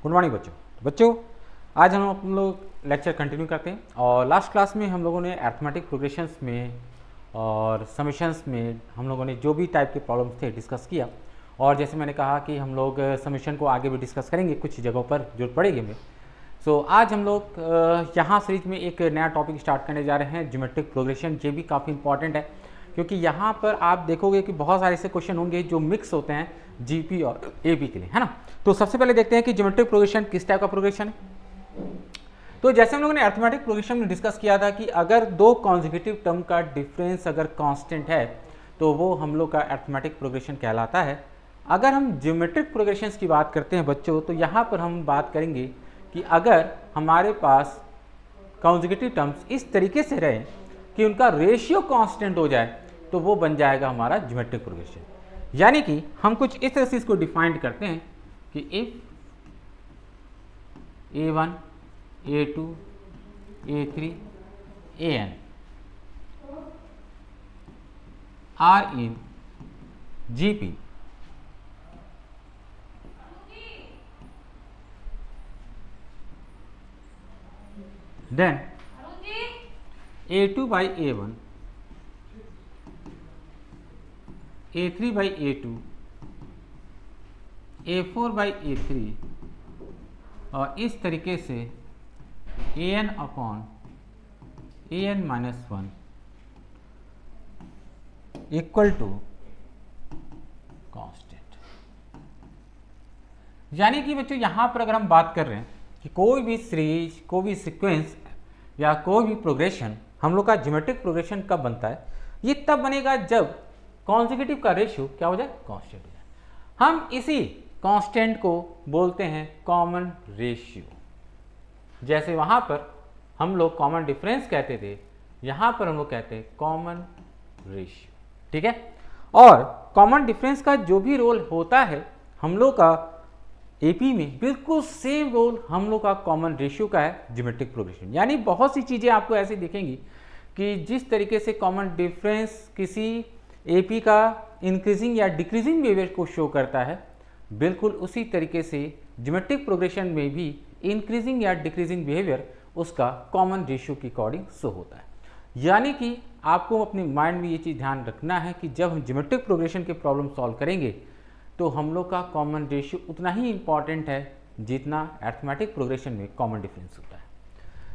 Good morning बच्चों आज हम लोग लेक्चर कंटिन्यू करते हैं और लास्ट क्लास में हम लोगों ने अरिथमेटिक प्रोग्रेशंस में और समेशंस में हम लोगों ने जो भी टाइप के प्रॉब्लम्स थे डिस्कस किया। और जैसे मैंने कहा कि हम लोग समेशन को आगे भी डिस्कस करेंगे, कुछ जगहों पर जरूरत पड़ेगी हमें। सो आज हम लोग यहाँ सीरीज में एक नया टॉपिक स्टार्ट करने जा रहे हैं, ज्योमेट्रिक प्रोग्रेशन। ये भी काफ़ी इंपॉर्टेंट है क्योंकि यहाँ पर आप देखोगे कि बहुत सारे ऐसे क्वेश्चन होंगे जो मिक्स होते हैं जीपी और एपी के लिए, है ना। तो सबसे पहले देखते हैं कि ज्योमेट्रिक प्रोग्रेशन किस टाइप का प्रोग्रेशन है। तो जैसे हम लोगों ने अरिथमेटिक प्रोग्रेशन में डिस्कस किया था कि अगर दो कॉन्जिक्यूटिव टर्म का डिफरेंस अगर कांस्टेंट है तो वो हम लोग का अरिथमेटिक प्रोग्रेशन कहलाता है। अगर हम ज्योमेट्रिक प्रोग्रेशंस की बात करते हैं बच्चों, तो यहाँ पर हम बात करेंगे कि अगर हमारे पास कॉन्जिक्यूटिव टर्म्स इस तरीके से रहे कि उनका रेशियो कांस्टेंट हो जाए तो वो बन जाएगा हमारा ज्योमेट्रिक प्रोग्रेशन। यानी कि हम कुछ इस तरह से इसको डिफाइन करते हैं कि if A1 A2 A3 AN are in GP, then A2 by A1 A3 by A2 A4 by A3 और इस तरीके से AN upon AN minus 1 equal to constant. यानी कि बच्चों यहाँ पर अगर हम बात कर रहे हैं कि कोई भी सीरीज, कोई भी सीक्वेंस या कोई भी प्रोग्रेशन हम लोग का ज्योमेट्रिक प्रोग्रेशन कब बनता है, ये तब बनेगा जब कॉन्जिक्यूटिव का रेशियो क्या हो जाए, कांस्टेंट हो जाए। हम इसी कांस्टेंट को बोलते हैं कॉमन रेशियो। जैसे वहाँ पर हम लोग कॉमन डिफरेंस कहते थे, यहाँ पर हम लोग कहते हैं कॉमन रेशियो, ठीक है। और कॉमन डिफरेंस का जो भी रोल होता है हम लोग का एपी में, बिल्कुल सेम रोल हम लोग का कॉमन रेशियो का है ज्योमेट्रिक प्रोग्रेशन। यानी बहुत सी चीज़ें आपको ऐसी दिखेंगी कि जिस तरीके से कॉमन डिफरेंस किसी एपी का इंक्रीजिंग या डिक्रीजिंग बिहेवियर को शो करता है, बिल्कुल उसी तरीके से ज्योमेट्रिक प्रोग्रेशन में भी इंक्रीजिंग या डिक्रीजिंग बिहेवियर उसका कॉमन रेशियो के अकॉर्डिंग शो होता है। यानी कि आपको अपने माइंड में ये चीज़ ध्यान रखना है कि जब हम ज्योमेट्रिक प्रोग्रेशन के प्रॉब्लम सॉल्व करेंगे तो हम लोग का कॉमन रेशियो उतना ही इंपॉर्टेंट है जितना अरिथमेटिक प्रोग्रेशन में कॉमन डिफरेंस होता है।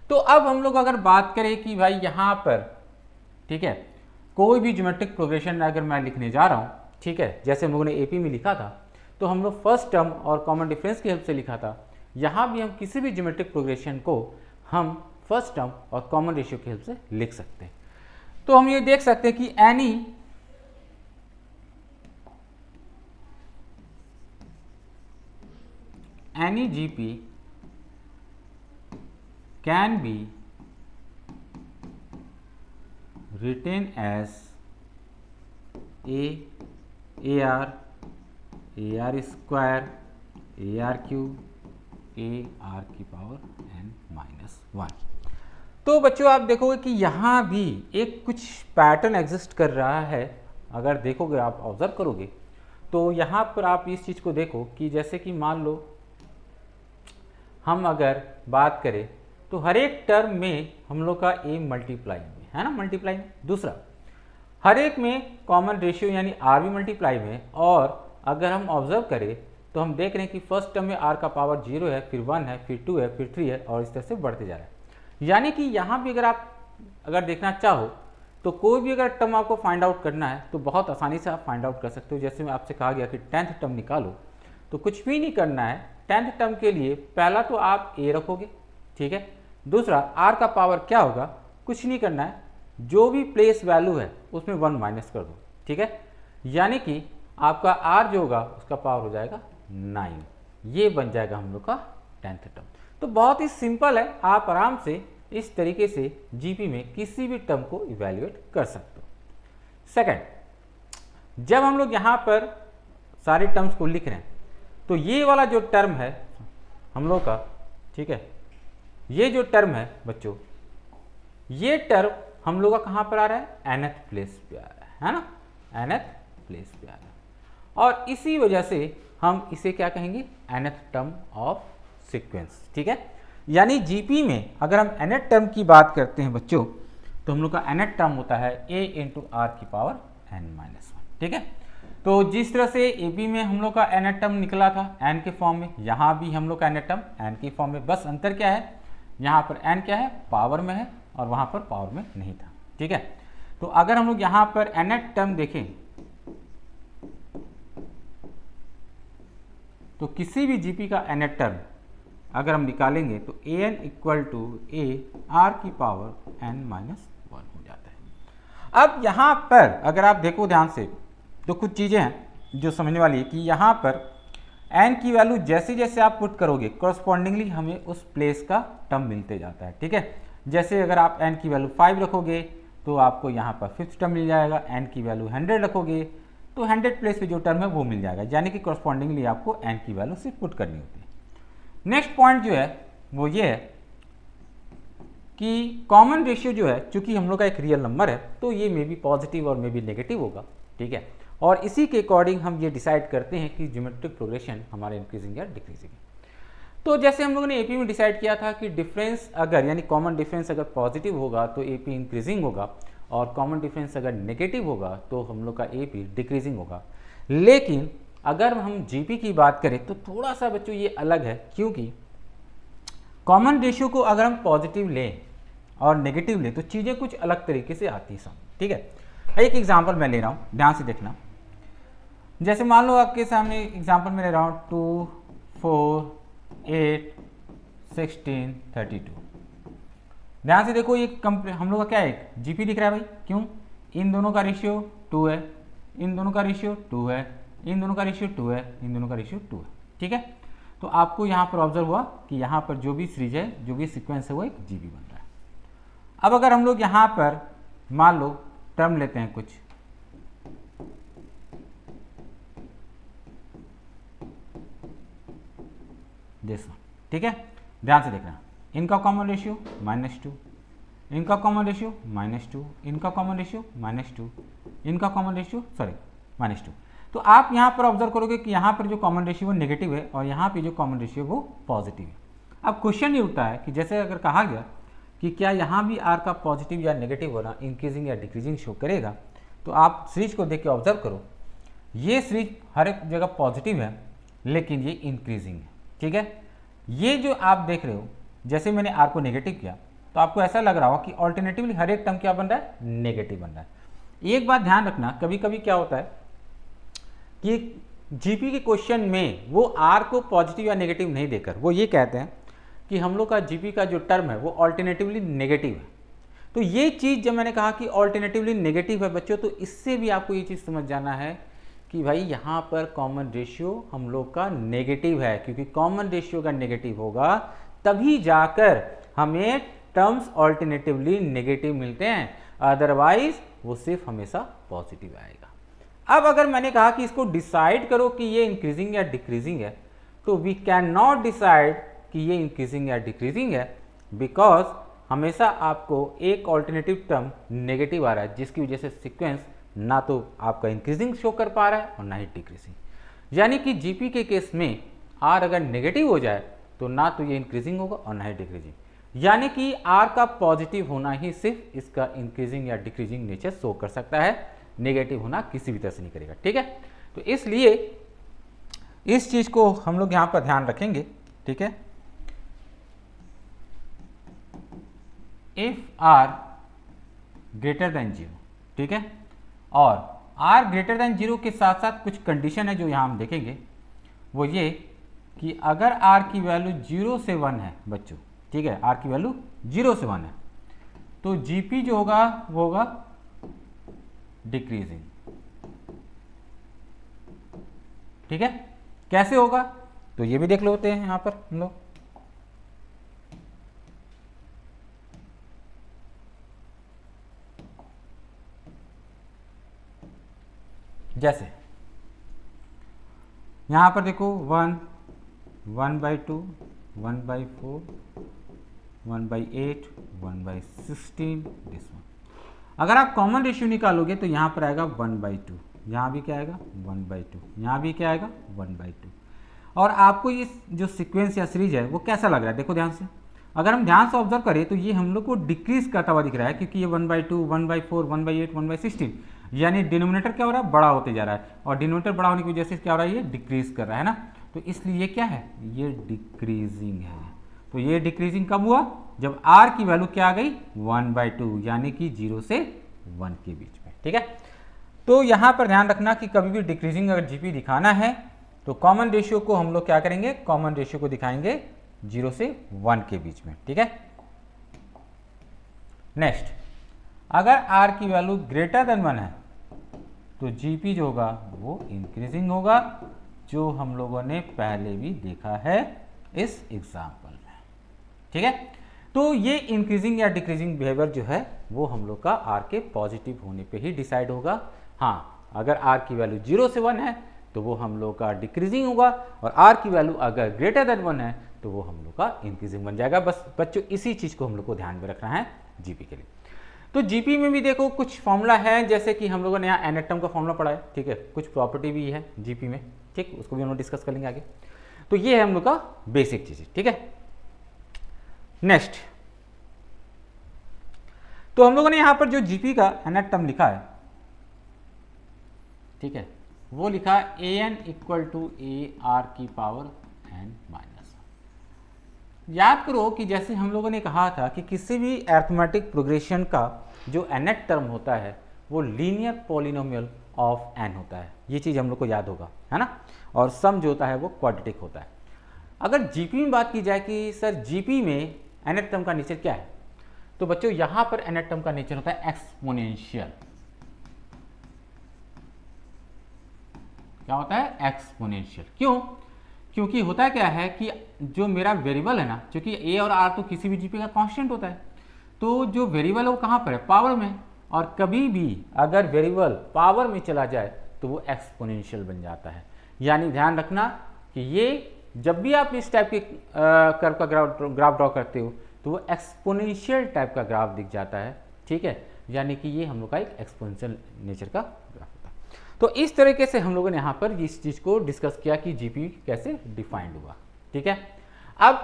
तो अब हम लोग अगर बात करें कि भाई यहाँ पर, ठीक है, कोई भी ज्योमेट्रिक प्रोग्रेशन अगर मैं लिखने जा रहा हूँ, ठीक है, जैसे हम लोगों ने एपी में लिखा था तो हम लोग फर्स्ट टर्म और कॉमन डिफरेंस की हेल्प से लिखा था। यहाँ भी हम किसी भी ज्योमेट्रिक प्रोग्रेशन को हम फर्स्ट टर्म और कॉमन रेशियो की हेल्प से लिख सकते हैं। तो हम ये देख सकते हैं कि any GP can be written as AR square AR cube AR की पावर n माइनस 1। तो बच्चों आप देखोगे कि यहाँ भी एक कुछ पैटर्न एग्जिस्ट कर रहा है। अगर देखोगे, आप ऑब्जर्व करोगे तो यहाँ पर आप इस चीज़ को देखो कि जैसे कि मान लो हम अगर बात करें तो हर एक टर्म में हम लोग का ए मल्टीप्लाई में है ना, मल्टीप्लाई में। दूसरा, हर एक में कॉमन रेशियो यानी आर भी मल्टीप्लाई में। और अगर हम ऑब्जर्व करें तो हम देख रहे हैं कि फर्स्ट टर्म में आर का पावर 0 है, फिर 1 है, फिर 2 है, फिर 3 है और इस तरह से बढ़ते जा रहा है। यानी कि यहाँ भी अगर देखना चाहो तो कोई भी अगर टर्म आपको फाइंड आउट करना है तो बहुत आसानी से आप फाइंड आउट कर सकते हो। जैसे मैं आपसे कहा गया कि 10th टर्म निकालो, तो कुछ भी नहीं करना है। 10th टर्म के लिए पहला तो आप ए रखोगे, ठीक है। दूसरा, आर का पावर क्या होगा, कुछ नहीं करना है, जो भी प्लेस वैल्यू है उसमें 1 माइनस कर दो, ठीक है। यानी कि आपका आर जो होगा उसका पावर हो जाएगा 9। ये बन जाएगा हम लोग का 10th टर्म। तो बहुत ही सिंपल है, आप आराम से इस तरीके से जीपी में किसी भी टर्म को इवेल्युएट कर सकते हो। सेकंड, जब हम लोग यहाँ पर सारे टर्म्स को लिख रहे हैं तो ये वाला जो टर्म है हम लोग का, ठीक है, ये जो टर्म है बच्चों, ये टर्म हम लोग का कहाँ पर आ रहा है, nth प्लेस पे आ रहा है ना, nth प्लेस पे आ रहा है। और इसी वजह से हम इसे क्या कहेंगे, nth टर्म ऑफ सीक्वेंस, ठीक है। यानी जीपी में अगर हम nth टर्म की बात करते हैं बच्चों, तो हम लोग का nth टर्म होता है a इंटू आर की पावर n-1, ठीक है। तो जिस तरह से एपी में हम लोग का nth टर्म निकला था n के फॉर्म में, यहाँ भी हम लोग का nth टर्म n के फॉर्म में, बस अंतर क्या है, यहाँ पर n क्या है, पावर में है और वहाँ पर पावर में नहीं था, ठीक है। तो अगर हम लोग यहाँ पर nth टर्म देखें तो किसी भी जीपी का nth टर्म अगर हम निकालेंगे तो an equal to a r की पावर n-1 हो जाता है। अब यहाँ पर अगर आप देखो ध्यान से तो कुछ चीज़ें हैं जो समझने वाली है कि यहाँ पर n की वैल्यू जैसे जैसे आप पुट करोगे करस्पॉन्डिंगली हमें उस प्लेस का टर्म मिलते जाता है, ठीक है। जैसे अगर आप n की वैल्यू 5 रखोगे तो आपको यहाँ पर फिफ्थ टर्म मिल जाएगा, n की वैल्यू 100 रखोगे तो 100 प्लेस पे जो टर्म है वो मिल जाएगा, यानी कि करस्पॉन्डिंगली आपको n की वैल्यू सिर्फ पुट करनी होती है। नेक्स्ट पॉइंट जो है वो ये है कि कॉमन रेशियो जो है, चूंकि हम लोग का एक रियल नंबर है तो ये मे बी पॉजिटिव और मे बी नेगेटिव होगा, ठीक है। और इसी के अकॉर्डिंग हम ये डिसाइड करते हैं कि ज्योमेट्रिक प्रोग्रेशन हमारे इंक्रीजिंग या डिक्रीजिंग है। तो जैसे हम लोगों ने एपी में डिसाइड किया था कि डिफरेंस अगर यानी कॉमन डिफरेंस अगर पॉजिटिव होगा तो एपी इंक्रीजिंग होगा और कॉमन डिफरेंस अगर नेगेटिव होगा तो हम लोग का एपी डिक्रीजिंग होगा। लेकिन अगर हम जीपी की बात करें तो थोड़ा सा बच्चों ये अलग है, क्योंकि कॉमन रेशियो को अगर हम पॉजिटिव लें और नेगेटिव लें तो चीज़ें कुछ अलग तरीके से आती हैं सामने, ठीक है। एक एग्जांपल मैं ले रहा हूँ, ध्यान से देखना। जैसे मान लो आपके सामने एग्जांपल में ले रहा हूँ 2, 4, 8, 16, 32। ध्यान से देखो ये हम लोग का क्या है, एक जीपी दिख रहा है भाई, क्यों, इन दोनों का रेशियो 2 है, इन दोनों का रेशियो 2 है, इन दोनों का रेशियो 2 है, इन दोनों का रेशियो 2 है, ठीक है। तो आपको यहाँ पर ऑब्जर्व हुआ कि यहाँ पर जो भी सीरीज है, जो भी सीक्वेंस है वो एक जीपी बन रहा है। अब अगर हम लोग यहाँ पर मान लो टर्म लेते हैं कुछ, जैसा, ठीक है, ध्यान से देखना, इनका कॉमन रेशियो -2, इनका कॉमन रेशियो -2, इनका कॉमन रेशियो -2, इनका कॉमन रेशियो -2। तो आप यहाँ पर ऑब्जर्व करोगे कि यहाँ पर जो कॉमन रेशियो वो नेगेटिव है और यहाँ पे जो कॉमन रेशियो वो पॉजिटिव है। अब क्वेश्चन ये उठता है कि जैसे अगर कहा गया कि क्या यहाँ भी आर का पॉजिटिव या नेगेटिव होना इंक्रीजिंग या डिक्रीजिंग शो करेगा, तो आप सीरीज को देख के ऑब्जर्व करो, ये सीरीज हर एक जगह पॉजिटिव है लेकिन ये इंक्रीजिंग है, ठीक है। ये जो आप देख रहे हो, जैसे मैंने आर को नेगेटिव किया तो आपको ऐसा लग रहा हो कि ऑल्टरनेटिवली हर एक टर्म क्या बन रहा है, नेगेटिव बन रहा है। एक बात ध्यान रखना, कभी कभी क्या होता है कि जीपी के क्वेश्चन में वो आर को पॉजिटिव या नेगेटिव नहीं देकर वो ये कहते हैं कि हम लोग का जीपी का जो टर्म है वो ऑल्टरनेटिवली नेगेटिव है। तो ये चीज़ जब मैंने कहा कि ऑल्टरनेटिवली नेगेटिव है बच्चों, तो इससे भी आपको ये चीज़ समझ जाना है कि भाई यहाँ पर कॉमन रेशियो हम लोग का नेगेटिव है, क्योंकि कॉमन रेशियो का नेगेटिव होगा तभी जाकर हमें टर्म्स ऑल्टरनेटिवली नेगेटिव मिलते हैं, अदरवाइज वो सिर्फ हमेशा पॉजिटिव आएगा। अब अगर मैंने कहा कि इसको डिसाइड करो कि ये इंक्रीजिंग या डिक्रीजिंग है, तो वी कैन नॉट डिसाइड कि ये इंक्रीजिंग या डिक्रीजिंग है, बिकॉज हमेशा आपको एक ऑल्टरनेटिव टर्म नेगेटिव आ रहा है, जिसकी वजह से सीक्वेंस ना तो आपका इंक्रीजिंग शो कर पा रहा है और ना ही डिक्रीजिंग। यानी कि जीपी के केस में आर अगर नेगेटिव हो जाए तो ना तो ये इंक्रीजिंग होगा और ना ही डिक्रीजिंग, यानी कि आर का पॉजिटिव होना ही सिर्फ इसका इंक्रीजिंग या डिक्रीजिंग नेचर शो कर सकता है, नेगेटिव होना किसी भी तरह से नहीं करेगा, ठीक है। तो इसलिए इस चीज को हम लोग यहां पर ध्यान रखेंगे, ठीक है। इफ आर ग्रेटर देन 0, ठीक है, और आर ग्रेटर देन 0 के साथ साथ कुछ कंडीशन है जो यहां हम देखेंगे, वो ये कि अगर आर की वैल्यू 0 से 1 है बच्चों, ठीक है, आर की वैल्यू 0 से 1 है, तो जीपी जो होगा वो होगा डिक्रीजिंग, ठीक है। कैसे होगा तो ये भी देख लेते हैं यहां पर हम लोग। जैसे यहां पर देखो 1, 1/2, 1/4, 1/8, 1/16, दिस वन। अगर आप कॉमन रेशियो निकालोगे तो यहाँ पर आएगा 1/2, यहाँ भी क्या आएगा 1/2, यहाँ भी क्या आएगा 1/2। और आपको ये जो सीक्वेंस या सीरीज है वो कैसा लग रहा है, देखो ध्यान से। अगर हम ध्यान से ऑब्जर्व करें तो ये हम लोग को डिक्रीज करता हुआ दिख रहा है, क्योंकि ये 1/2, 1/4, 1/8, 1/16, यानी डिनोमिनेटर क्या हो रहा है, बड़ा होते जा रहा है, और डिनोमिनेटर बड़ा होने की वजह से क्या हो रहा है, ये डिक्रीज कर रहा है ना। तो इसलिए ये क्या है, ये डिक्रीजिंग है। तो ये डिक्रीजिंग कब हुआ, जब r की वैल्यू क्या आ गई, 1/2, यानी कि 0 से 1 के बीच में। ठीक है, तो यहाँ पर ध्यान रखना कि कभी भी डिक्रीजिंग अगर जीपी दिखाना है तो कॉमन रेशियो को हम लोग क्या करेंगे, कॉमन रेशियो को दिखाएंगे 0 से 1 के बीच में। ठीक है, नेक्स्ट, अगर r की वैल्यू ग्रेटर देन 1 है तो जीपी जो होगा वो इंक्रीजिंग होगा, जो हम लोगों ने पहले भी देखा है इस एग्जाम्पल में। ठीक है, तो ये इंक्रीजिंग या डिक्रीजिंग बिहेवियर जो है वो हम लोग का r के पॉजिटिव होने पे ही डिसाइड होगा। हाँ, अगर r की वैल्यू 0 से 1 है तो वो हम लोग का डिक्रीजिंग होगा, और r की वैल्यू अगर ग्रेटर देन 1 है तो वो हम लोग का इंक्रीजिंग बन जाएगा। बस बच्चों इसी चीज़ को हम लोग को ध्यान में रखना है जीपी के लिए। तो जीपी में भी देखो कुछ फॉर्मूला है, जैसे कि हम लोगों ने यहाँ nth टर्म का फॉर्मूला पढ़ा है। ठीक है, कुछ प्रॉपर्टी भी है जीपी में, ठीक, उसको भी हम लोग डिस्कस कर लेंगे आगे। तो ये है हम लोग का बेसिक चीज़। ठीक है, नेक्स्ट, तो हम लोगों ने यहाँ पर जो जीपी का nth टर्म लिखा है, ठीक है, वो लिखा an equal to A R की पावर n माइनस। याद करो कि जैसे हम लोगों ने कहा था कि किसी भी अरिथमेटिक प्रोग्रेशन का जो nth टर्म होता है वो लीनियर पॉलिनोमियल ऑफ n होता है। ये चीज़ हम लोग को याद होगा, है ना। और सम जो होता है वो क्वाड्रेटिक होता है। अगर जीपी में बात की जाए कि सर जीपी में nth टर्म का नेचर क्या है, तो बच्चों यहाँ पर nth टर्म का नेचर होता है एक्सपोनेंशियल। क्या होता है, एक्सपोनेंशियल। क्यों, क्योंकि होता क्या है कि जो मेरा वेरिएबल है ना, क्योंकि ए और आर तो किसी भी जीपी का कांस्टेंट होता है, तो जो वेरिएबल है वो कहाँ पर है, पावर में। और कभी भी अगर वेरिएबल पावर में चला जाए तो वो एक्सपोनेंशियल बन जाता है। यानी ध्यान रखना कि ये जब भी आप इस टाइप के कर्व का ग्राफ ड्रॉ करते हो तो वो एक्सपोनेंशियल टाइप का ग्राफ दिख जाता है। ठीक है, यानी कि ये हम लोग का एक एक्सपोनेंशियल नेचर का ग्राफ होता है। तो इस तरीके से हम लोगों ने यहाँ पर इस चीज़ को डिस्कस किया कि जीपी कैसे डिफाइंड हुआ। ठीक है, अब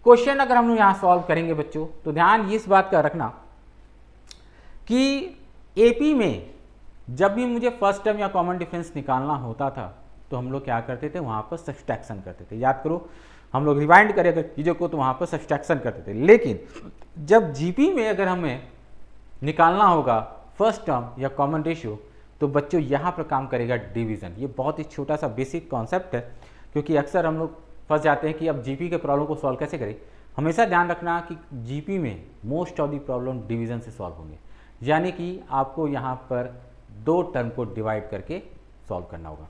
क्वेश्चन अगर हम लोग यहाँ सॉल्व करेंगे बच्चों, तो ध्यान इस बात का रखना कि एपी में जब भी मुझे फर्स्ट टर्म या कॉमन डिफरेंस निकालना होता था तो हम लोग क्या करते थे, वहाँ पर सब्सट्रैक्शन करते थे। याद करो, हम लोग रिवाइंड करें अगर चीज़ों को तो वहाँ पर सब्सट्रैक्शन करते थे। लेकिन जब जीपी में अगर हमें निकालना होगा फर्स्ट टर्म या कॉमन रेशियो, तो बच्चों यहाँ पर काम करेगा डिवीज़न। ये बहुत ही छोटा सा बेसिक कॉन्सेप्ट है, क्योंकि अक्सर हम लोग फंस जाते हैं कि अब जीपी के प्रॉब्लम को सॉल्व कैसे करें। हमेशा ध्यान रखना कि जीपी में most of the problem division से सॉल्व होंगे, यानी कि आपको यहाँ पर दो टर्म को डिवाइड करके सॉल्व करना होगा।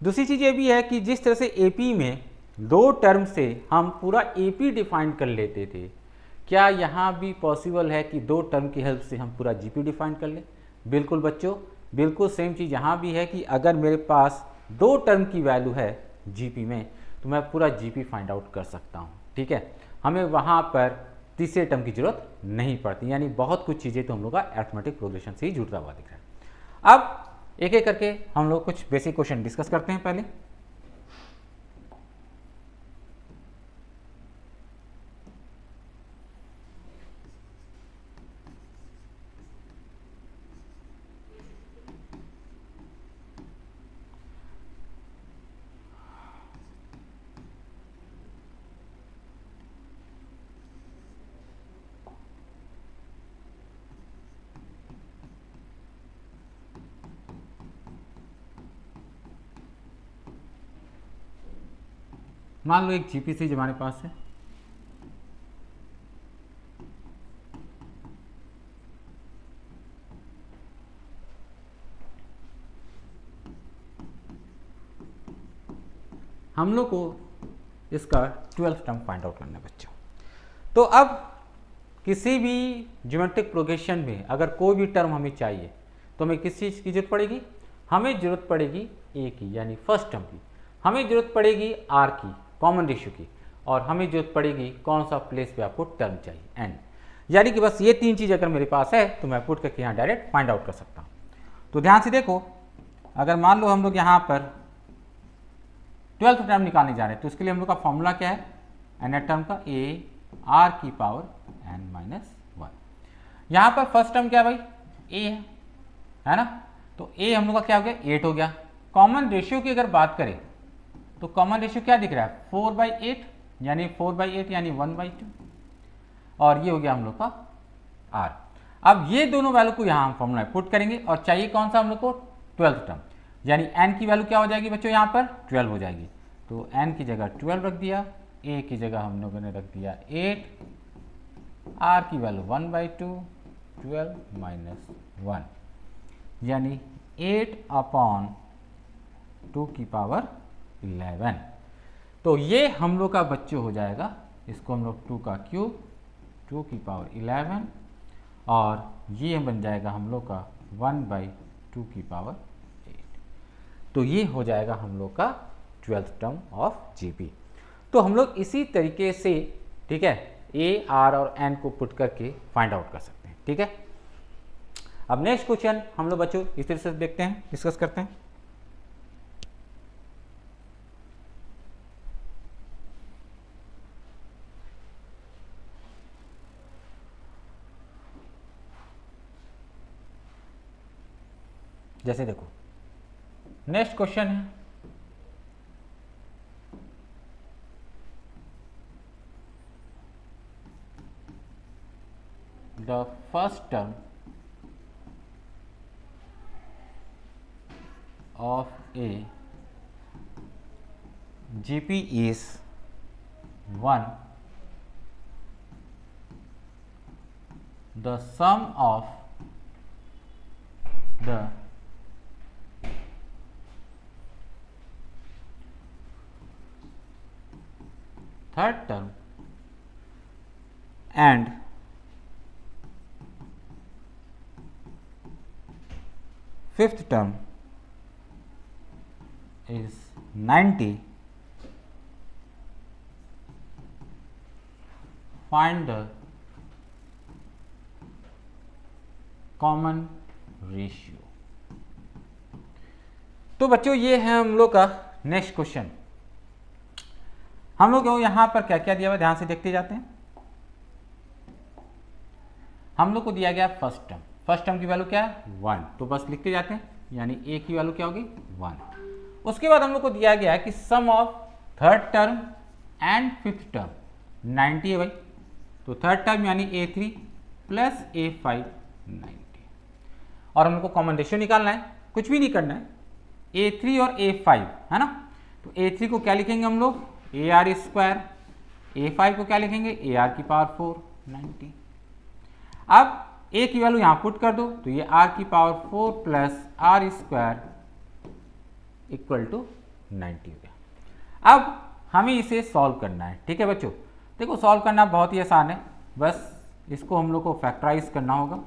दूसरी चीज़ ये भी है कि जिस तरह से एपी में दो टर्म से हम पूरा एपी डिफाइन कर लेते थे, क्या यहाँ भी पॉसिबल है कि दो टर्म की हेल्प से हम पूरा जीपी डिफाइन कर लें? बिल्कुल बच्चों, बिल्कुल सेम चीज़ यहाँ भी है कि अगर मेरे पास दो टर्म की वैल्यू है जीपी में तो मैं पूरा जीपी फाइंड आउट कर सकता हूँ। ठीक है, हमें वहाँ पर तीसरे टर्म की जरूरत नहीं पड़ती। यानी बहुत कुछ चीज़ें तो हम लोग का अरिथमेटिक प्रोग्रेशन से ही जुड़ता हुआ दिख रहा है। अब एक एक करके हम लोग कुछ बेसिक क्वेश्चन डिस्कस करते हैं। पहले मान लो एक जीपीसी हमारे पास है, हम लोग को इसका 12th टर्म फाइंड आउट करना है बच्चों। तो अब किसी भी ज्योमेट्रिक प्रोग्रेशन में अगर कोई भी टर्म हमें चाहिए तो हमें किस चीज़ की जरूरत पड़ेगी? हमें जरूरत पड़ेगी ए की, यानी फर्स्ट टर्म की। हमें जरूरत पड़ेगी आर की, कॉमन रेशियो की, और हमें जरूरत पड़ेगी कौन सा प्लेस पे आपको टर्म चाहिए, एन। यानी कि बस ये तीन चीज़ अगर मेरे पास है तो मैं पुट करके यहाँ डायरेक्ट फाइंड आउट कर सकता हूँ। तो ध्यान से देखो, अगर मान लो हम लोग यहाँ पर 12th टर्म निकालने जा रहे हैं, तो इसके लिए हम लोग का फॉर्मूला क्या है, nth टर्म का a r की पावर n माइनस 1। यहाँ पर फर्स्ट टर्म क्या है भाई, a है ना, तो a हम लोग का क्या हो गया, 8 हो गया। कॉमन रेशियो की अगर बात करें तो कॉमन रेशियो क्या दिख रहा है, 4/8 यानी 4/8 यानी 1/2, और ये हो गया हम लोग का r। अब ये दोनों वैल्यू को यहाँ हम फॉर्मूला में पुट करेंगे और चाहिए कौन सा हम लोग को, 12th टर्म, यानी n की वैल्यू क्या हो जाएगी बच्चों, यहाँ पर 12 हो जाएगी। तो n की जगह 12 रख दिया, a की जगह हम लोगों ने रख दिया 8, r की वैल्यू 1/2, 12 माइनस 1 यानी 8/2 की पावर 11। तो ये हम लोग का बच्चों हो जाएगा, इसको हम लोग 2 का क्यूब 2 की पावर 11, और ये बन जाएगा हम लोग का 1/2 की पावर 8। तो ये हो जाएगा हम लोग का 12th टर्म ऑफ जीपी। तो हम लोग इसी तरीके से, ठीक है, ए आर और एन को पुट करके फाइंड आउट कर सकते हैं, ठीक है। अब नेक्स्ट क्वेश्चन हम लोग बच्चों इस तरह से देखते हैं, डिस्कस करते हैं। जैसे देखो नेक्स्ट क्वेश्चन है, the first term of a GP is 1, the sum of the third term and fifth term is 90, find the common ratio। तो बच्चों ये है हम लोग का नेक्स्ट क्वेश्चन। हम लोग यहाँ पर क्या क्या दिया हुआ ध्यान से देखते जाते हैं। हम लोग को दिया गया फर्स्ट टर्म, फर्स्ट टर्म की वैल्यू क्या है 1, तो बस लिखते जाते हैं, यानी a की वैल्यू क्या होगी 1। उसके बाद हम लोग को दिया गया है कि sum of third term and fifth term 90 है भाई, तो थर्ड टर्म यानी a3 प्लस a5 90, और हम लोग को कॉमन रेशियो निकालना है, कुछ भी नहीं करना है, a3 और a5 है ना। तो a3 को क्या लिखेंगे हम लोग ar स्क्वायर, a5 को क्या लिखेंगे ar की पावर 4 90। अब a की वैल्यू यहाँ पुट कर दो, तो ये r की power 4 plus r square equal to 90 हो गया। अब हमें इसे सॉल्व करना है, ठीक है बच्चों। देखो सॉल्व करना बहुत ही आसान है, बस इसको हम लोग को फैक्टराइज करना होगा,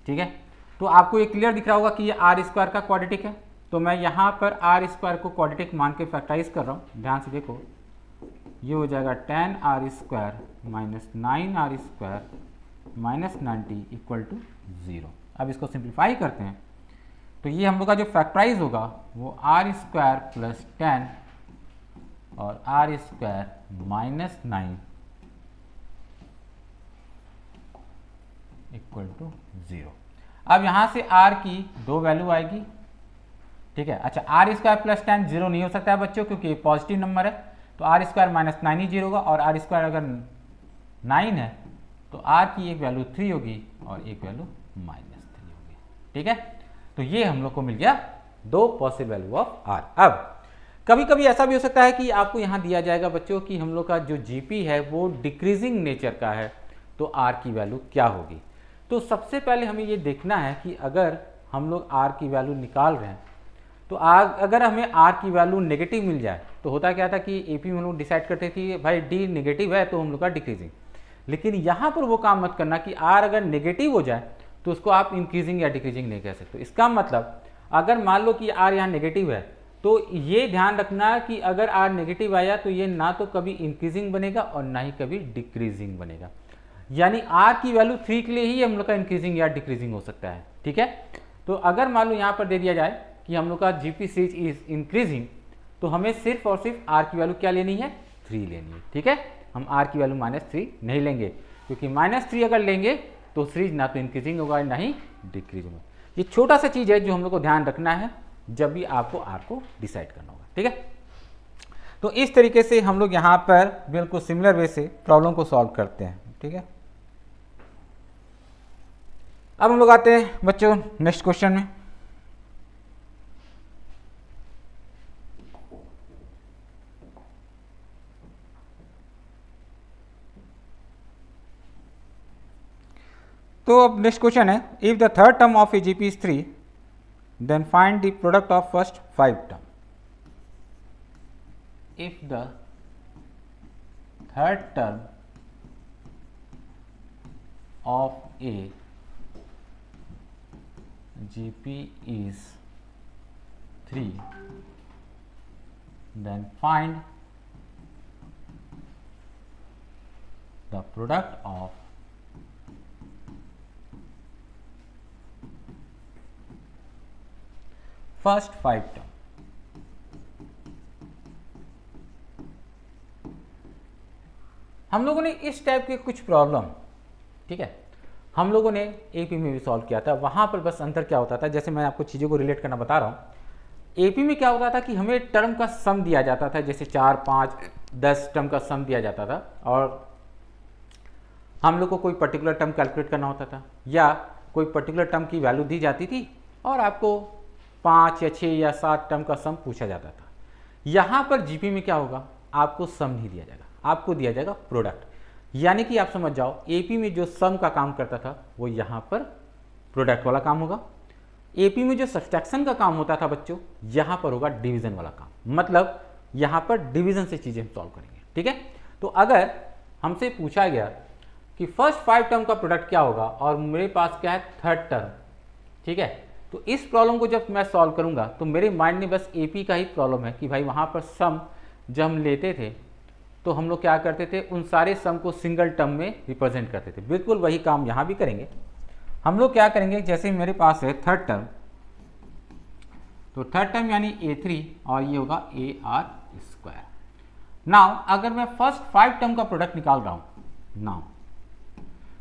ठीक है। तो आपको ये क्लियर दिख रहा होगा कि ये आर स्क्वायर का क्वाड्रेटिक है, तो मैं यहाँ पर आर स्क्वायर को क्वाड्रेटिक मान के फैक्टराइज कर रहा हूँ। ध्यान से देखो, ये हो जाएगा 10r square minus 9r square minus 90 equal to 0। अब इसको सिंप्लीफाई करते हैं, तो ये हम लोग का जो फैक्टराइज होगा वो आर स्क्वायर प्लस 10 और R square minus 9 equal to 0। अब यहाँ से r की दो वैल्यू आएगी, ठीक है। अच्छा आर स्क्वायर प्लस 10 0 नहीं हो सकता है बच्चों, क्योंकि पॉजिटिव नंबर है, तो आर स्क्वायर माइनस 9 ही 0 होगा, और आर स्क्वायर अगर 9 है तो r की एक वैल्यू 3 होगी और एक वैल्यू माइनस 3 होगी, ठीक है। तो ये हम लोग को मिल गया दो पॉसिबल वैल्यू ऑफ r। अब कभी कभी ऐसा भी हो सकता है कि आपको यहाँ दिया जाएगा बच्चों कि हम लोग का जो जीपी है वो डिक्रीजिंग नेचर का है, तो r की वैल्यू क्या होगी। तो सबसे पहले हमें ये देखना है कि अगर हम लोग r की वैल्यू निकाल रहे हैं, तो अगर हमें r की वैल्यू नेगेटिव मिल जाए, तो होता क्या था कि एपी में हम लोग डिसाइड करते थे कि भाई d नेगेटिव है तो हम लोग का डिक्रीजिंग। लेकिन यहाँ पर वो काम मत करना कि r अगर नेगेटिव हो जाए तो उसको आप इंक्रीजिंग या डिक्रीजिंग नहीं कह सकते। इसका मतलब अगर मान लो कि r यहाँ नेगेटिव है, तो ये ध्यान रखना कि अगर r नेगेटिव आया तो ये ना तो कभी इंक्रीजिंग बनेगा और ना ही कभी डिक्रीजिंग बनेगा, यानी r की वैल्यू 3 के लिए ही हम लोग का इंक्रीजिंग या डिक्रीजिंग हो सकता है, ठीक है। तो अगर मान लो यहाँ पर दे दिया जाए कि हम लोग का जीपी सीरीज इज इंक्रीजिंग, तो हमें सिर्फ और सिर्फ आर की वैल्यू क्या लेनी है, 3 लेनी है। ठीक है, हम आर की वैल्यू -3 नहीं लेंगे, क्योंकि -3 अगर लेंगे तो सीरीज ना तो इंक्रीजिंग होगा ना ही डिक्रीजिंग होगा। ये छोटा सा चीज़ है जो हम लोग को ध्यान रखना है जब भी आपको आर को डिसाइड करना होगा। ठीक है, तो इस तरीके से हम लोग यहाँ पर बिल्कुल सिमिलर वे से प्रॉब्लम को सॉल्व करते हैं। ठीक है, अब हम लोग आते हैं बच्चों नेक्स्ट क्वेश्चन में। तो अब नेक्स्ट क्वेश्चन है, if the third term of a GP is 3 then find the product of first 5 term. If the third term of a GP is 3, then find the product of first 5 term। हम लोगों ने इस type के कुछ problem, ठीक है, हम लोगों ने एपी में भी सॉल्व किया था। वहाँ पर बस अंतर क्या होता था, जैसे मैं आपको चीज़ों को रिलेट करना बता रहा हूँ। एपी में क्या होता था कि हमें टर्म का सम दिया जाता था, जैसे 4, 5, 10 टर्म का सम दिया जाता था, और हम लोग को कोई पर्टिकुलर टर्म कैलकुलेट करना होता था, या कोई पर्टिकुलर टर्म की वैल्यू दी जाती थी और आपको 5 या 6 या 7 टर्म का सम पूछा जाता था। यहाँ पर जीपी में क्या होगा, आपको सम नहीं दिया जाएगा, आपको दिया जाएगा प्रोडक्ट। यानी कि आप समझ जाओ, एपी में जो सम का काम करता था वो यहाँ पर प्रोडक्ट वाला काम होगा। एपी में जो सब्सट्रैक्शन का काम होता था बच्चों, यहाँ पर होगा डिवीजन वाला काम। मतलब यहाँ पर डिवीजन से चीज़ें हम सॉल्व करेंगे। ठीक है, तो अगर हमसे पूछा गया कि फर्स्ट 5 टर्म का प्रोडक्ट क्या होगा और मेरे पास क्या है थर्ड टर्म, ठीक है, तो इस प्रॉब्लम को जब मैं सॉल्व करूँगा तो मेरे माइंड में बस एपी का ही प्रॉब्लम है कि भाई वहाँ पर सम जब हम लेते थे तो हम लोग क्या करते थे, उन सारे सम को सिंगल टर्म में रिप्रेजेंट करते थे। बिल्कुल वही काम यहाँ भी करेंगे। हम लोग क्या करेंगे, जैसे मेरे पास है थर्ड टर्म, तो थर्ड टर्म यानी A3 और ये होगा AR²। नाउ अगर मैं फर्स्ट 5 टर्म का प्रोडक्ट निकाल रहा हूँ नाउ,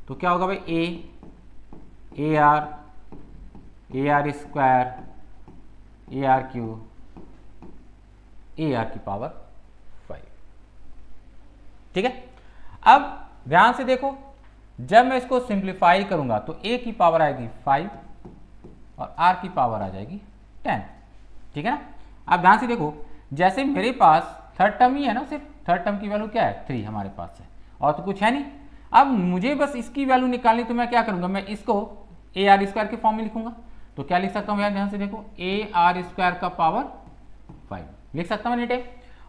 तो क्या होगा भाई, AR, AR², AR3, AR की पावर 5। ठीक है, अब ध्यान से देखो, जब मैं इसको सिंप्लीफाई करूंगा तो A की पावर आएगी 5 और R की पावर आ जाएगी 10। ठीक है ना, अब ध्यान से देखो, जैसे मेरे पास थर्ड टर्म ही है ना, सिर्फ थर्ड टर्म की वैल्यू क्या है 3 हमारे पास है, और तो कुछ है नहीं। अब मुझे बस इसकी वैल्यू निकालनी, तो मैं क्या करूंगा, मैं इसको AR² के फॉर्म में लिखूंगा। तो क्या लिख सकता हूँ यार, ध्यान से देखो, AR² का पावर 5 लिख सकता हूँ नीचे।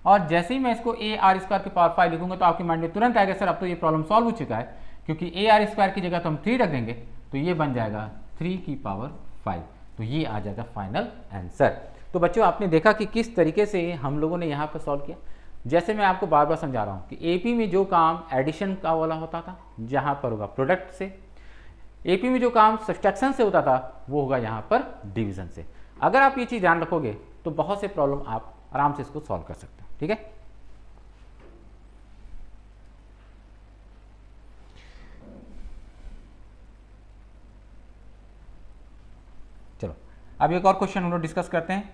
और जैसे ही मैं इसको AR² के पावर 5 लिखूंगा तो आपके माइंड में तुरंत आएगा, सर अब तो ये प्रॉब्लम सॉल्व हो चुका है, क्योंकि AR² की जगह तो हम 3 रख देंगे, तो ये बन जाएगा 3 की पावर 5। तो ये आ जाएगा फाइनल आंसर। तो बच्चों आपने देखा कि किस तरीके से हम लोगों ने यहाँ पर सॉल्व किया। जैसे मैं आपको बार बार समझा रहा हूँ कि एपी में जो काम एडिशन का वाला होता था, जहाँ पर होगा प्रोडक्ट से, एपी में जो काम सब्सट्रैक्शन से होता था वो होगा यहाँ पर डिवीजन से। अगर आप ये चीज़ ध्यान रखोगे तो बहुत से प्रॉब्लम आप आराम से इसको सॉल्व कर सकते हैं। ठीक है, चलो अब एक और क्वेश्चन हम लोग डिस्कस करते हैं।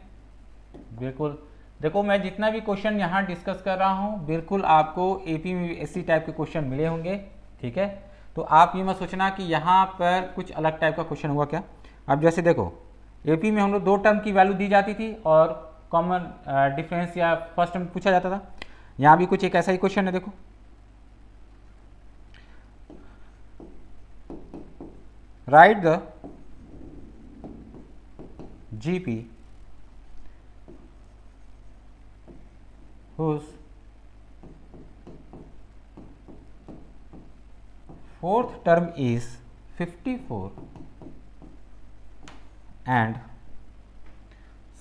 बिल्कुल देखो, मैं जितना भी क्वेश्चन यहाँ डिस्कस कर रहा हूँ बिल्कुल आपको एपी में इसी टाइप के क्वेश्चन मिले होंगे। ठीक है, तो आप ये मत सोचना कि यहाँ पर कुछ अलग टाइप का क्वेश्चन हुआ क्या। अब जैसे देखो, एपी में हम लोग 2 टर्म की वैल्यू दी जाती थी और कॉमन डिफरेंस या फर्स्ट टर्म पूछा जाता था। यहाँ भी कुछ एक ऐसा ही क्वेश्चन है, देखो, right the GP whose fourth term is 54 and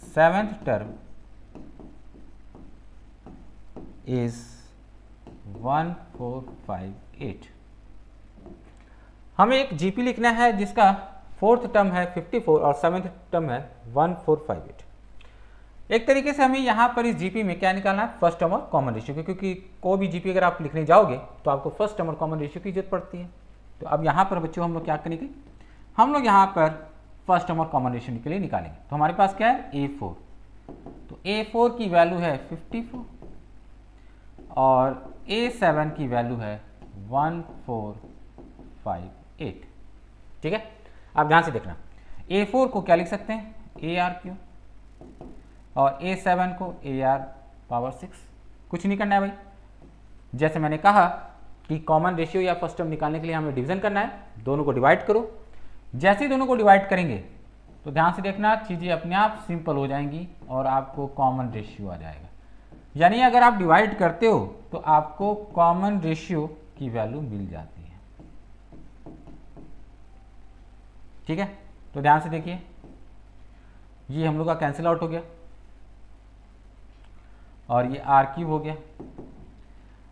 seventh term is 1458। हमें एक जीपी लिखना है जिसका फोर्थ टर्म है 54 और सेवेंथ टर्म है 1458। एक तरीके से हमें यहाँ पर इस जीपी में क्या निकालना है, फर्स्ट टर्म और कॉमन रेशियो, क्योंकि कोई भी जीपी अगर आप लिखने जाओगे तो आपको फर्स्ट टर्म और कॉमन रेशियो की जरूरत पड़ती है। तो अब यहाँ पर बच्चों हम लोग क्या करेंगे, हम लोग यहाँ पर फर्स्ट टर्म और कॉमन रेशियो के लिए निकालेंगे। तो हमारे पास क्या है, A4, तो A4 की वैल्यू है 54 और A7 की वैल्यू है 1458। ठीक है, आप ध्यान से देखना, A4 को क्या लिख सकते हैं, ARQ, और A7 को AR⁻6। कुछ नहीं करना है भाई, जैसे मैंने कहा कि कॉमन रेशियो या फर्स्ट टर्म निकालने के लिए हमें डिवीजन करना है, दोनों को डिवाइड करो। जैसे ही दोनों को डिवाइड करेंगे तो ध्यान से देखना, चीज़ें अपने आप सिंपल हो जाएंगी और आपको कॉमन रेशियो आ जाएगा। यानी अगर आप डिवाइड करते हो तो आपको कॉमन रेशियो की वैल्यू मिल जाती है। ठीक है, तो ध्यान से देखिए, ये हम लोग का कैंसिल आउट हो गया और ये R³ हो गया।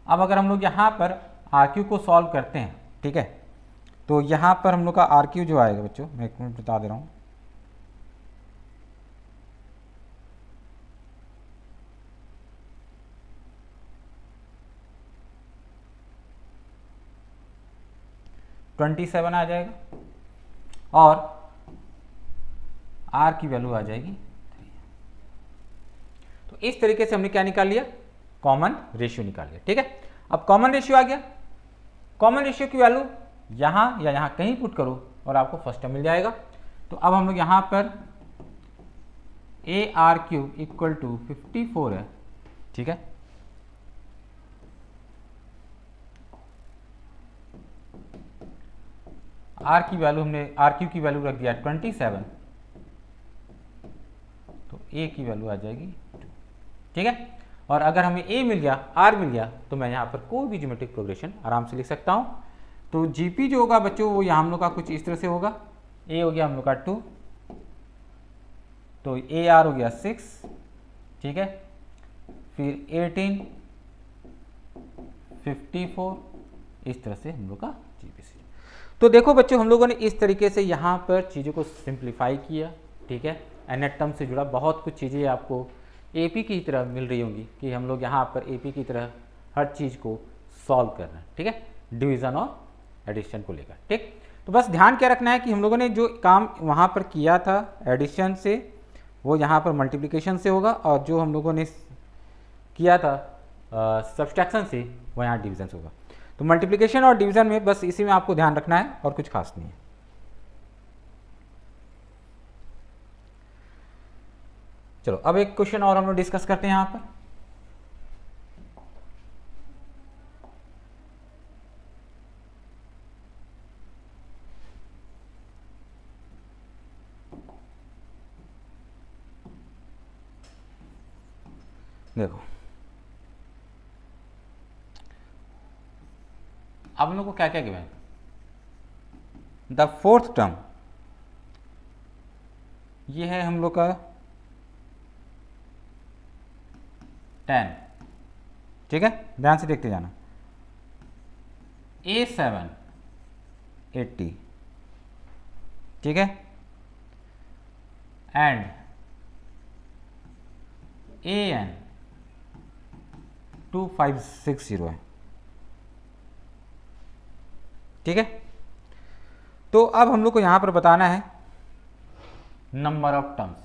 अब अगर हम लोग यहाँ पर R³ को सॉल्व करते हैं, ठीक है, तो यहाँ पर हम लोग का R³ जो आएगा बच्चों, मैं एक मिनट बता दे रहा हूँ, $27 आ जाएगा और R की वैल्यू आ जाएगी 3। तो इस तरीके से हमने क्या निकाल लिया, कॉमन रेशियो निकाल लिया। ठीक है, अब कॉमन रेशियो आ गया, कॉमन रेशियो की वैल्यू यहाँ या यहाँ कहीं पुट करो और आपको फर्स्ट टर्म मिल जाएगा। तो अब हम लोग यहाँ पर AR³ इक्वल टू 54 है। ठीक है, R की वैल्यू हमने R³ की वैल्यू रख दिया 27, तो A की वैल्यू आ जाएगी 2। ठीक है, और अगर हमें A मिल गया, R मिल गया, तो मैं यहाँ पर कोई भी ज्योमेट्रिक प्रोग्रेशन आराम से लिख सकता हूँ। तो GP जो होगा बच्चों वो यहाँ हम लोग का कुछ इस तरह से होगा, A हो गया हम लोग का 2, तो AR हो गया 6, ठीक है, फिर 18, 54, इस तरह से हम लोग का GPC। तो देखो बच्चों, हम लोगों ने इस तरीके से यहाँ पर चीज़ों को सिंप्लीफाई किया। ठीक है, एनेटम से जुड़ा बहुत कुछ चीज़ें आपको AP की तरह मिल रही होंगी कि हम लोग यहाँ पर AP की तरह हर चीज़ को सॉल्व कर रहे हैं। ठीक है, डिवीज़न और एडिशन को लेकर। ठीक, तो बस ध्यान क्या रखना है कि हम लोगों ने जो काम वहाँ पर किया था एडिशन से, वो यहाँ पर मल्टीप्लिकेशन से होगा, और जो हम लोगों ने किया था सब्सट्रैक्शन से, वो यहाँ डिवीज़न से होगा। तो मल्टीप्लिकेशन और डिवीज़न में बस इसी में आपको ध्यान रखना है और कुछ खास नहीं है। चलो अब एक क्वेश्चन और हम लोग डिस्कस करते हैं यहाँ पर। देखो अब हम लोग को क्या क्या गिवन है, द फोर्थ टर्म, ये है हम लोग का 10। ठीक है, ध्यान से देखते जाना, A7 80, ठीक है, एंड AN 2560 है। ठीक है, तो अब हम लोग को यहां पर बताना है नंबर ऑफ टर्म्स।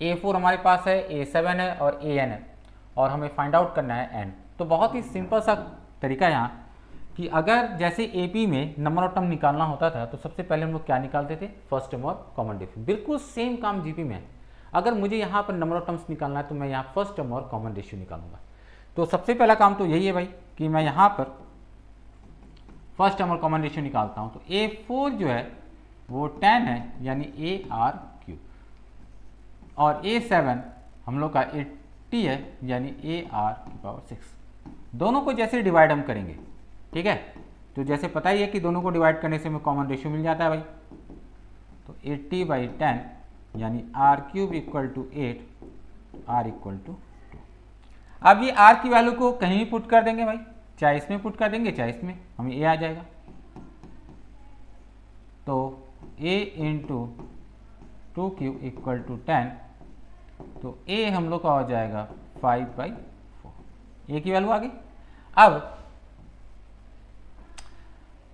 A4 हमारे पास है, A7 है और AN है, और हमें फाइंड आउट करना है N। तो बहुत ही सिंपल सा तरीका है यहाँ कि अगर जैसे AP में नंबर ऑफ टर्म निकालना होता था तो सबसे पहले हम लोग क्या निकालते थे, फर्स्ट टर्म और कॉमन रेशियो। बिल्कुल सेम काम GP में है। अगर मुझे यहाँ पर नंबर ऑफ टर्म्स निकालना है तो मैं यहाँ फर्स्ट टर्म और कॉमन रेशियो निकालूंगा। तो सबसे पहला काम तो यही है भाई कि मैं यहाँ पर फर्स्ट टर्म और कॉमन रेशियो निकालता हूँ। तो A4 जो है वो 10 है, यानी AR³ और A7 हम लोग का 80 है, यानी AR⁻6। दोनों को जैसे डिवाइड हम करेंगे, ठीक है, तो जैसे पता ही है कि दोनों को डिवाइड करने से हमें कॉमन रेशियो मिल जाता है भाई। तो 80/10 यानी R³ equal to 8, R equal to 2। अब ये R की वैल्यू को कहीं भी पुट कर देंगे भाई, चाहे इसमें पुट कर देंगे चाहे इसमें, हमें A आ जाएगा। तो A into 2 cube equal to 10, तो ए हम लोग का हो जाएगा 5/4, ए की वैल्यू आ गई। अब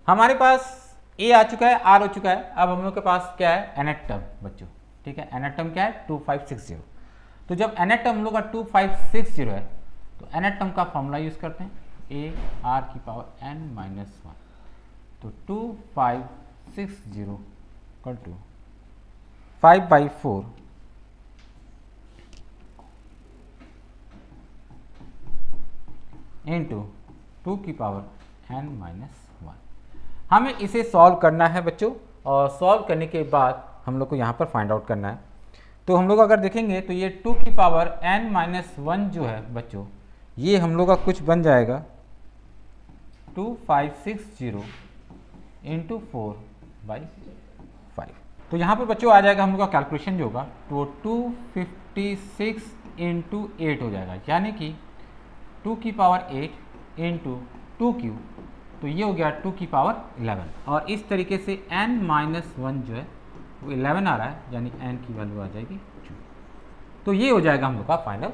हमारे पास ए आ चुका है, आर हो चुका है, अब हम लोग के पास क्या है, nth टर्म बच्चों, ठीक है, nth टर्म क्या है 2560। तो जब nth टर्म हम लोग का 2560 है तो nth टर्म का फॉर्मूला यूज करते हैं, ए आर की पावर n माइनस 1, तो 2560 इक्वल टू 5/4 इंटू 2 की पावर n माइनस 1। हमें इसे सॉल्व करना है बच्चों, और सॉल्व करने के बाद हम लोग को यहाँ पर फाइंड आउट करना है। तो हम लोग अगर देखेंगे तो ये 2 की पावर n माइनस 1 जो है बच्चों, ये हम लोग का कुछ बन जाएगा 2560 इंटू 4/5। तो यहाँ पर बच्चों आ जाएगा हम लोग का कैलकुलेशन जो होगा तो 256 इंटू 8 हो जाएगा, यानी कि 2 की पावर 8 इंटू 2 क्यूब, तो ये हो गया 2 की पावर 11। और इस तरीके से n माइनस 1 जो है वो 11 आ रहा है, यानी n की वैल्यू आ जाएगी 2। तो ये हो जाएगा हम लोग का फाइनल